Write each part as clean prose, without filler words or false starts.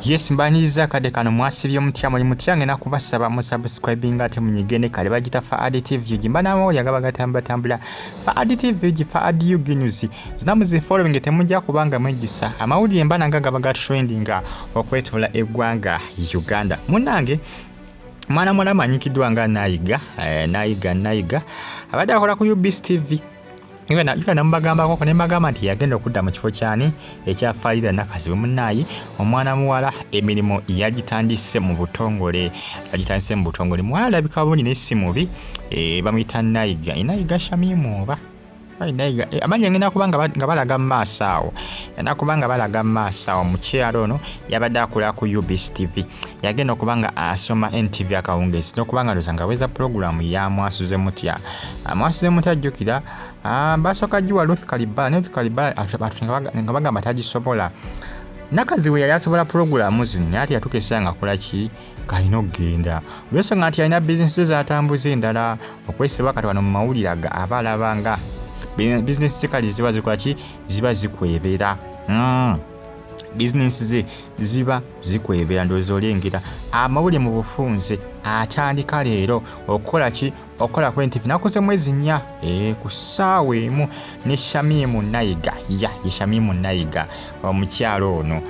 Yes mbaniza kade kano mwasibye mutya muli mutya ngena kubasaba mu subscribing ate munyigene kale bagita Faridah TV gimbana amawulire agaba tambula Faridah TV Faridah News zinamuzi following temujja kubanga mwejisa amawulire mbana ngagaba ga trending okwetola eggwanga Uganda munange mwana manyikidwa nga nayiga abadde akola ku UBS TV Yuna mbagamba koko ne mbagamba nti yagenda okudda mu kifo kyani ekya Faridah Nakazibwe munnayi omwana muwala emirimu yagitandiise mu butongole mwala labika bulungi n'essimubi bamuyita nayiga Shamimu oba amanya ngena kubanga nga balaga maaso awo kubanga balaga maaso awo mukyalo ono yabadde akola ku UBS TV yagenda okubanga asoma NTV akawungezi n'okubanga ndozanga weza program ya mwasuze mutya jjukira basoka jiwa Ruth Kalibala nga bagamba tagisobola Nakazibwe yali asobola program zino ati yatukesanga akola ki kalina okugenda olwensonga nti alina bizinesi z'atambuza endala okwesibwa kati wano mu mawulire abalabanga bizinesi kali ziba zikwaki ziba zikwebera business ze ziba zikwebera ndozo olengera amawulire mu bufunze atandika leero okola ki okola ku NTV nakuze mwezi 4 ku ssaawa emu ne Shamimu Nayiga omukyalo ono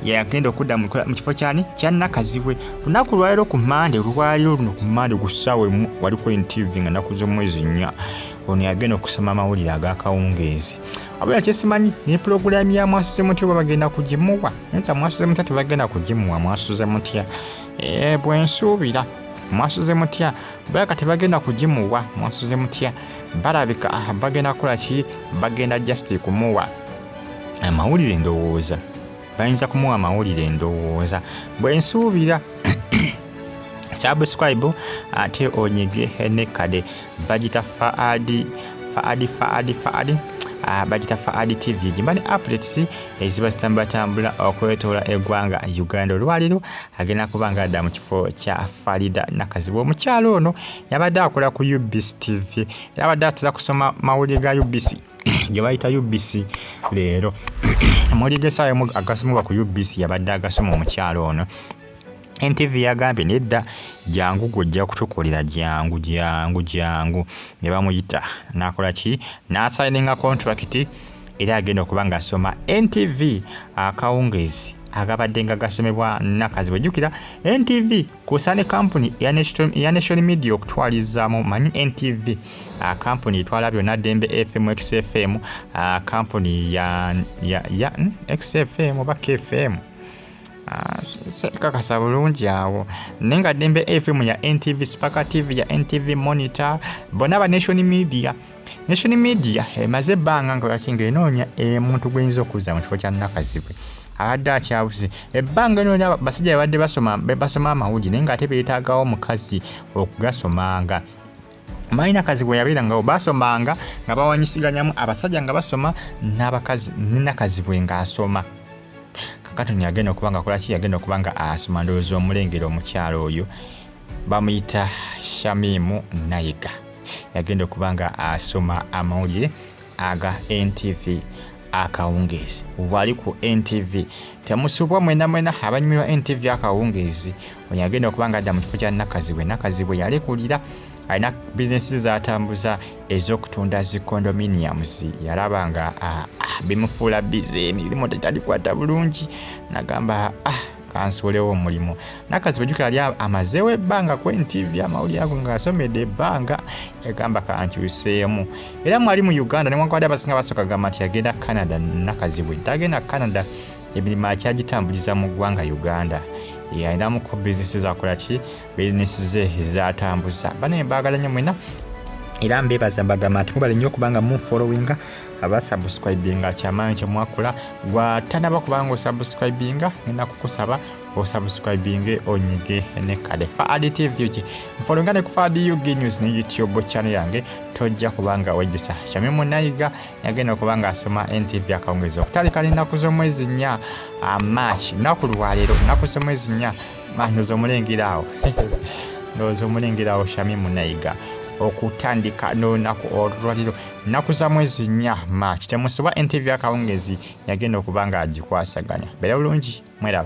yagenda okudda mu kifo kyani kya Nakazibwe lunaku lwaliro ku Mande ku ssaawa emu wali ku NTV nga nakuze mwezi 4 ono yagenda okusoma amawulire ag'akawungeezi abula kyesimanyi ne program ya mwasuze mutya bagenda kugimuwa nta mwasuze mutya tebagenda kugimuwa mwasuze mutya bwensuubira mwasuze mutya balaka tebagenda kugimuwa mwasuze mutya balabika bagenda kola ki bagenda just kumuwa amawulire ndowooza bayinza kumuwa amawulire ndowooza bwensuubira subscribe ate onyige nekade bagita Faridah bagita Faridah TV jimbani updates eziba zitambula okwetola eggwanga Uganda olwaliro agenda kubanga adda mu kifo kya Faridah Nakazibwe omukyalo ono yabadde akola ku UBS TV yabadde atera kusoma mawulire ga UBS gye bayita UBS leero amawulire g'essaawa agasomebwa ku UBS yabadde agasoma omukyalo ono NTV yagambye nedda jangu gojja kutukolera jangu ne bamuyita nakola ki nasigninga contract era agenda okubanga asoma NTV akawungezi agabadde nga gasomebwa Nakazibwe jjukira NTV kusane company ya national media okutwalizaamu manyi NTV company etwala byonna Dembe FM XFM company ya XFM oba KFM kakasa bulungi awo nenga Dembe FM ya NTV Spark TV ya NTV Monitor bona national media emaze banga nga yakinga enoonya muntu gwinzo okuza mu kifo kya Nakazibwe abadde akyabuze ebbanga eno basajja badde basoma amawulire nenga ate beetaagawo omukazi okugasomanga Mayi Nakazibwe yabeera nga basomanga nga bawanyisiganyamu abasajja nga basoma n'abakazi Nakazibwe nga asoma Katoni agenda okubanga akola ki yagenda okubanga asoma ndowooza omulengero omukyalo oyo bamuyita Shamimu Nayiga yagenda okubanga asoma amawulire aga NTV akawungeezi wali ku NTV temusubwa mwena abanyumirwa NTV akawungeezi ono yagenda okubanga adda mu kifo kya Nakazibwe yalekulira alina bizinesi z'atambuza ez'okutunda zi condominiums yalabanga bimufuula bize emirimu tetalikwata bulungi nagamba kansuulewo omulimu Nakazibwe jjukira ali amazeewo ebbanga ku NTV amawulire ago ng'asomedde ebbanga yagamba kankyuseemu era mwali mu Uganda newankubadde abasinga basooka gamba nti yagenda Canada Nakazibwe tagenda Canada emirimu akyagitambuliza mu ggwanga Uganda yalinamu ko bizinesi zakola ki bizinesi ze zatambuza bane mbagala nnyo mwena era mbebaza mbagamba nti mubale nnyo okubanga mu followinga abasubscribinga kyamaanyi kyemwakola gwatanaba kubanga osubscribinga ngenda kukusaba osubscribinge onyige nekade Faridah TV ki mfollowinga ne ku Faridah News ne YouTube channel yange tojja kubanga wejjusa Shamimu Nayiga yagenda okubanga asoma NTV akawungeezi okutandika n'ennaku z'omwezi 4 March naku lwaleero nnaku z'omwezi 4 ndowooza omulengerawo Shamimu Nayiga okutandika n'olunaku olwaliro nnaku za mwezi 4 March temusubwa NTV akawungezi yagenda okubanga agikwasaganya bera bulungi mwera